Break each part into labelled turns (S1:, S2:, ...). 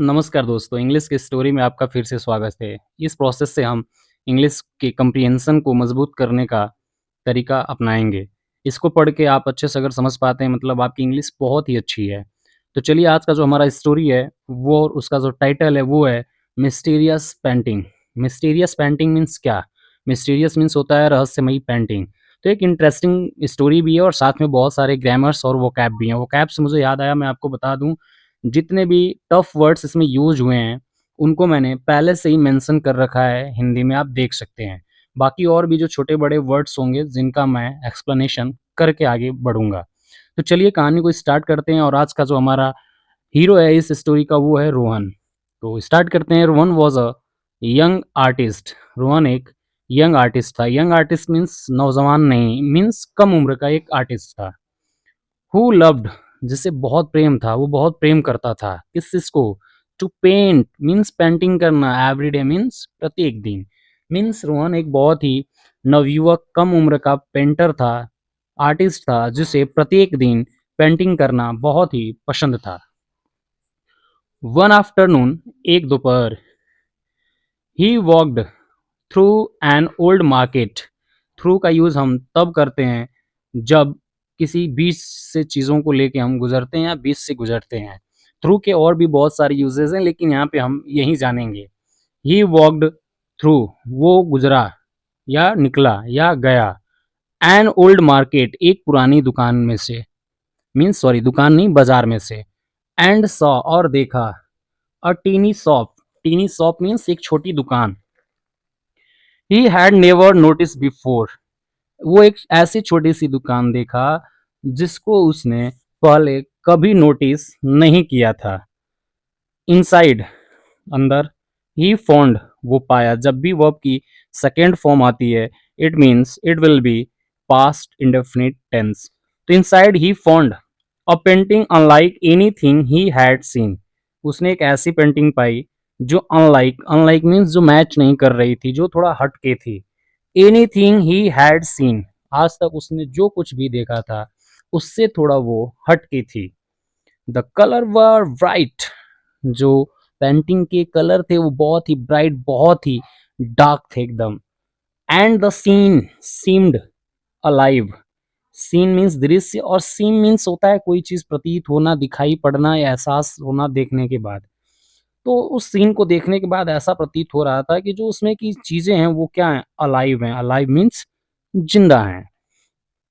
S1: नमस्कार दोस्तों, इंग्लिश की स्टोरी में आपका फिर से स्वागत है। इस प्रोसेस से हम इंग्लिश के कम्प्रिहेंशन को मजबूत करने का तरीका अपनाएँगे। इसको पढ़ के आप अच्छे से अगर समझ पाते हैं मतलब आपकी इंग्लिश बहुत ही अच्छी है। तो चलिए आज का जो हमारा स्टोरी है वो उसका जो टाइटल है वो है mysterious painting. Mysterious painting means क्या? मिस्टीरियस मीन्स होता है रहस्यमयी पेंटिंग। तो एक इंटरेस्टिंग स्टोरी भी है और साथ में बहुत सारे ग्रामर्स और वोकैब भी हैं। वोकैब से मुझे याद आया मैं आपको बता दूँ जितने भी टफ वर्ड्स इसमें यूज़ हुए हैं, उनको मैंने पहले से ही मेंशन कर रखा है हिंदी में आप देख सकते हैं। बाकी और भी जो छोटे-बड़े वर्ड्स होंगे जिनका मैं एक्सप्लेनेशन करके आगे बढ़ूँगा। तो चलिए कहानी को स्टार्ट करते हैं और आज का जो हमारा हीरो है इस स्टोरी का वो है रोहन। तो स्टार्ट करते हैं। Rohan was a young artist. Rohan एक यंग आर्टिस्ट था। यंग आर्टिस्ट मीन्स नौजवान नहीं, मीन्स कम उम्र का एक आर्टिस्ट था। हु लव्ड जिसे बहुत प्रेम था, वो बहुत प्रेम करता था। किस चीज़ को? टू पेंट मीन्स पेंटिंग करना, एवरीडे मीन्स प्रत्येक दिन। मीन्स रोहन एक बहुत ही नवयुवक कम उम्र का पेंटर था, आर्टिस्ट था जिसे प्रत्येक दिन पेंटिंग करना बहुत ही पसंद था। वन आफ्टरनून एक दोपहर he walked through an old market. Through का यूज़ हम तब करते हैं जब किसी बीच से चीज़ों को लेके हम गुजरते हैं या बीच से गुजरते हैं। थ्रू के और भी बहुत सारे यूजेस हैं लेकिन यहाँ पे हम यही जानेंगे। ही वॉक्ड थ्रू वो गुजरा या निकला या गया। एन ओल्ड मार्केट एक पुरानी दुकान में से, मीन्स सॉरी दुकान नहीं बाजार में से। एंड सॉ और देखा a tiny shop. Tiny shop means एक छोटी दुकान। He had never notice before वो एक ऐसी छोटी सी दुकान देखा जिसको उसने पहले कभी नोटिस नहीं किया था। इनसाइड अंदर ही फाउंड वो पाया। जब भी वर्ब की सेकेंड फॉर्म आती है it means it will be past indefinite tense. तो inside he found a painting unlike anything he had seen. उसने एक ऐसी पेंटिंग पाई जो अनलाइक, अनलाइक मीन्स जो मैच नहीं कर रही थी, जो थोड़ा हट के थी। एनीथिंग ही हैड सीन आज तक उसने जो कुछ भी देखा था उससे थोड़ा वो हट के थी। द कलर वर ब्राइट जो पेंटिंग के कलर थे वो बहुत ही ब्राइट, बहुत ही डार्क थे एकदम। And the scene seemed alive. Scene means दृश्य और सीन मीन्स होता है कोई चीज प्रतीत होना, दिखाई पड़ना या एहसास होना देखने के बाद। तो उस सीन को देखने के बाद ऐसा प्रतीत हो रहा था कि जो उसमें की चीजें हैं वो क्या है, अलाइव हैं। अलाइव मीन्स जिंदा हैं।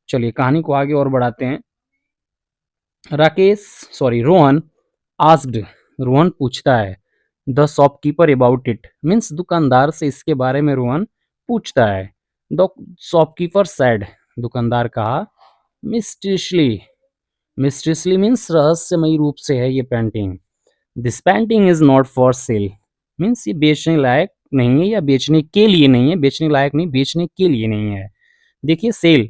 S1: चलिए कहानी को आगे और बढ़ाते हैं। राकेश सॉरी रोहन आस्क्ड रोहन पूछता है the shopkeeper about it means दुकानदार से इसके बारे में रोहन पूछता है। द शॉपकीपर सैड दुकानदार कहा मिस्टीरियसली। मिस्टीरियसली मीन्स रहस्यमयी रूप से है ये painting. This painting is not for cell means ये बेचने लायक नहीं है या बेचने के लिए नहीं है। बेचने लायक नहीं, बेचने के लिए नहीं है। देखिए सेल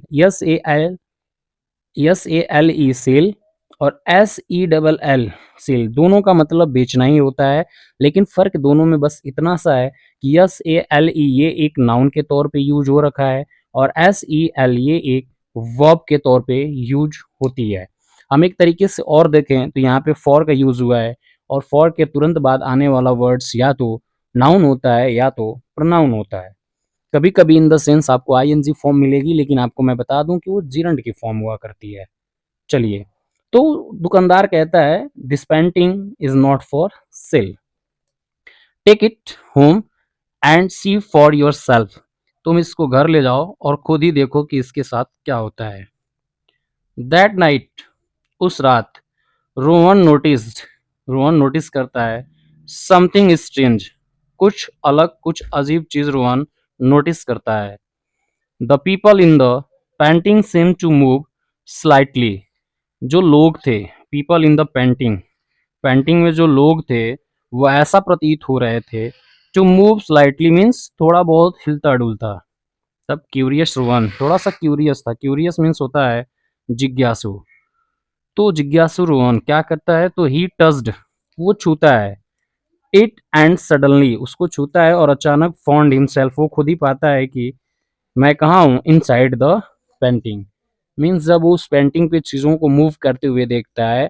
S1: SALE सेल और SELL सेल दोनों का मतलब बेचना ही होता है। लेकिन फ़र्क दोनों में बस इतना सा है कि SALE ये एक नाउन के तौर पे यूज हो रखा है और SEL ये एक वर्ब के तौर पे यूज होती है। हम एक तरीके से और देखें तो यहाँ पे फॉर का यूज हुआ है और फॉर के तुरंत बाद आने वाला वर्ड्स या तो नाउन होता है या तो प्रोनाउन होता है। कभी कभी इन द सेंस आपको ING फॉर्म मिलेगी लेकिन आपको मैं बता दूं कि वो जीरंड की फॉर्म हुआ करती है। चलिए तो दुकानदार कहता है this painting is not for sale, take it home and see for yourself. तुम इसको घर ले जाओ और खुद ही देखो कि इसके साथ क्या होता है। दैट नाइट उस रात रोहन नोटिस करता है समथिंग स्ट्रेंज कुछ अलग, कुछ अजीब चीज रोहन नोटिस करता है। The people in the painting seem to move slightly. जो लोग थे people in the painting, painting में जो लोग थे वो ऐसा प्रतीत हो रहे थे। टू मूव स्लाइटली मीन्स थोड़ा बहुत हिलता डुलता। तब क्यूरियस रोहन थोड़ा सा क्यूरियस था। क्यूरियस मीन्स होता है जिज्ञासु। तो जिज्ञासु रोहन क्या करता है तो ही टच्ड वो छूता है इट एंड सडनली उसको छूता है और अचानक फाउंड हिमसेल्फ वो खुद ही पाता है कि मैं कहाँ हूँ इनसाइड द पेंटिंग। मीन्स जब वो उस पेंटिंग पे चीज़ों को मूव करते हुए देखता है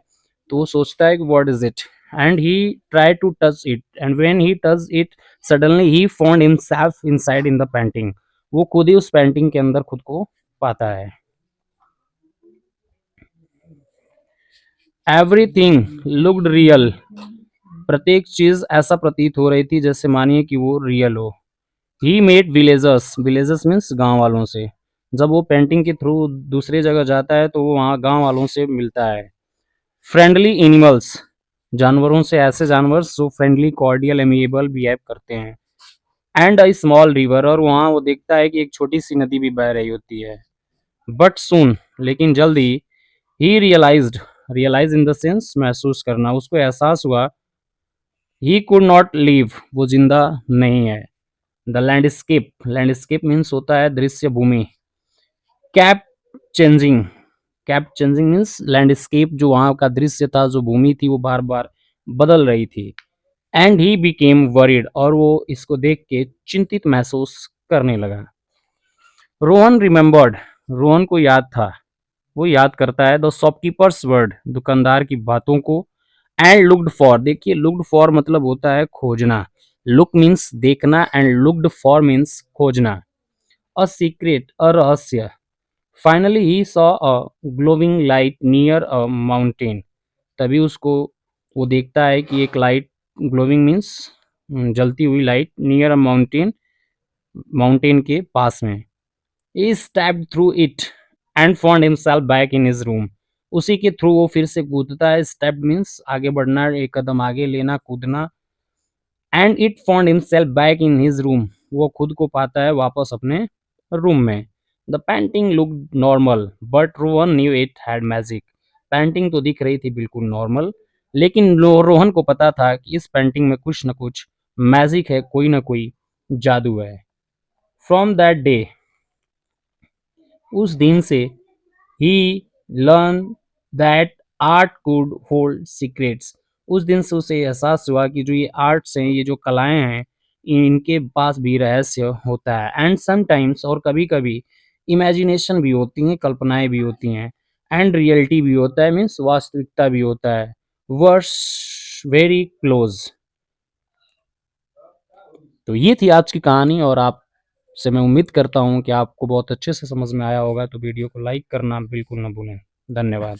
S1: तो वो सोचता है कि what is it, and he tried to touch it, and when he touched it, suddenly he found himself inside in the painting. वो खुद ही उस पेंटिंग के अंदर खुद को पाता है. Everything looked real. प्रत्येक चीज ऐसा प्रतीत हो रही थी जैसे मानिए कि वो रियल हो. He made villagers. Villagers means गांव वालों से. जब वो पेंटिंग के थ्रू दूसरी जगह जाता है तो वो वहाँ गांव वालों से मिलता है. Friendly animals. जानवरों से ऐसे जानवर जो फ्रेंडली, कॉर्डियल, एमिएबल बिहेव करते हैं. And a small river. और वहाँ वो देखता है कि एक छोटी सी नदी भी बह रही होती है. But soon. लेकिन जल्दी. He realized. Realize in the sense महसूस करना. उसको एहसास हुआ. He could not live. वो जिंदा नहीं है. The landscape. लैंडस्केप मीन्स होता है दृश्य भूमि. Cape changing. Cape changing means landscape, जो वहाँ का दृश्य था, जो भूमि थी, वो बार बार बदल रही थी. And he became worried. और वो इसको देख के चिंतित महसूस करने लगा. रोहन रिमेम्बर्ड. रोहन को याद था. वो याद करता है द शॉपकीपर्स वर्ड. दुकानदार की बातों को. And looked for. देखिए, लुक्ड फॉर मतलब होता है खोजना. लुक मीन्स देखना एंड लुक्ड फॉर मीन्स खोजना. अ सीक्रेट, अ रहस्य. Finally he saw a glowing light near a mountain. तभी उसको वो देखता है कि एक लाइट, ग्लोविंग मीन्स जलती हुई light, near a mountain, mountain के पास में. ही stepped through it and found himself back in his room. उसी के थ्रू वो फिर से कूदता है. स्टेप मीन्स आगे बढ़ना, एक कदम आगे लेना, कूदना. And it found himself back in his room. वो खुद को पाता है वापस अपने रूम में. The painting look normal but Rohan knew it had magic. Painting तो दिख रही थी बिल्कुल नॉर्मल, लेकिन रोहन को पता था कि इस पेंटिंग में कुछ न कुछ मैजिक है, कोई ना कोई जादू है. From that day. उस दिन से he learn that art could hold secrets. उस दिन से उसे एहसास हुआ कि जो ये आर्ट्स हैं, ये जो कलाएं हैं, इनके पास भी रहस्य होता है. एंड समटाइम्स, और कभी कभी इमेजिनेशन भी होती हैं, कल्पनाएं भी होती हैं. एंड रियलिटी भी होता है, मीन्स वास्तविकता भी होता है. Were very close. तो ये थी आज की कहानी, और आपसे मैं उम्मीद करता हूँ कि आपको बहुत अच्छे से समझ में आया होगा. तो वीडियो को लाइक करना बिल्कुल ना भूलें. धन्यवाद.